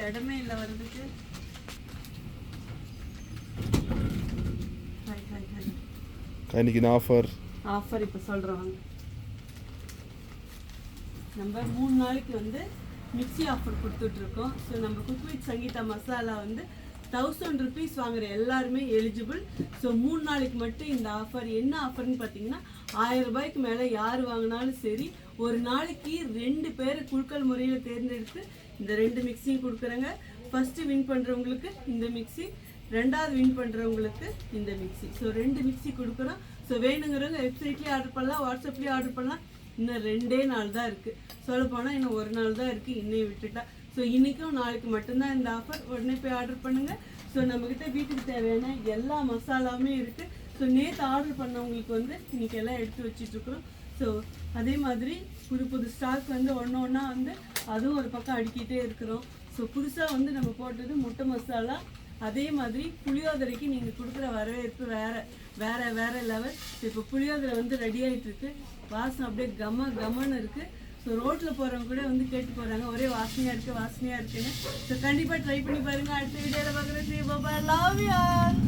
இடமே இல்லை வர்றதுக்கு. இன்னைக்கு ஆஃபர் இப்போ சொல்கிறோம். நம்ம 3 நாளைக்கு வந்து மிக்சி ஆஃபர் கொடுத்துட்ருக்கோம். ஸோ நம்ம குக் வித் சங்கீதா மசாலா வந்து 1000 rupees வாங்குற எல்லாருமே எலிஜிபிள். ஸோ 3 நாளைக்கு மட்டும் இந்த ஆஃபர். என்ன ஆஃபர்னு பார்த்தீங்கன்னா 1000 ரூபாய்க்கு மேலே யார் வாங்கினாலும் சரி, ஒரு நாளைக்கு 2 பேரை குழுக்கள் முறையில் தேர்ந்தெடுத்து இந்த 2 மிக்சியும் கொடுக்குறாங்க. ஃபஸ்ட்டு வின் பண்ணுறவங்களுக்கு இந்த மிக்சி, 2வது வின் பண்ணுறவங்களுக்கு இந்த மிக்சி. ஸோ 2 மிக்சி கொடுக்குறோம். ஸோ வேணுங்கிறவங்க வெப்சைட்லேயே ஆர்டர் பண்ணலாம், வாட்ஸ்அப்லேயே ஆர்டர் பண்ணலாம். இன்னும் 2 நாள் தான் இருக்குது. சொல்லப்போனால் இன்னும் 1 நாள் தான் இருக்குது, இன்னையும் விட்டுட்டா. ஸோ இன்றைக்கும் நாளைக்கு மட்டும்தான் இந்த ஆஃபர். உடனே போய் ஆர்டர் பண்ணுங்கள். ஸோ நம்மக்கிட்ட வீட்டுக்கு தேவையான எல்லா மசாலாவுமே இருக்குது. ஸோ நேற்று ஆர்டர் பண்ணவங்களுக்கு வந்து இன்றைக்கி எல்லாம் எடுத்து வச்சிட்ருக்குறோம். ஸோ அதே மாதிரி புது ஸ்டாக் வந்து ஒன்றா வந்து அதுவும் ஒரு பக்கம் அடுக்கிட்டே இருக்கிறோம். ஸோ புதுசாக வந்து நம்ம போட்டது முட்டை மசாலா. அதே மாதிரி புளியோதரைக்கு நீங்கள் கொடுக்குற வரவேற்பு வேறு லெவல். இப்போ புளியோதரை வந்து ரெடி ஆகிட்டுருக்கு. வாசம் அப்படியே கமன்னு இருக்குது. ஸோ ரோட்டில் போகிறவங்க கூட வந்து கேட்டு போகிறாங்க, ஒரே வாசனையாக இருக்குன்னு. ஸோ கண்டிப்பாக ட்ரை பண்ணி பாருங்கள். அடுத்த வீடியோவில் பார்க்குறேன். Love you all.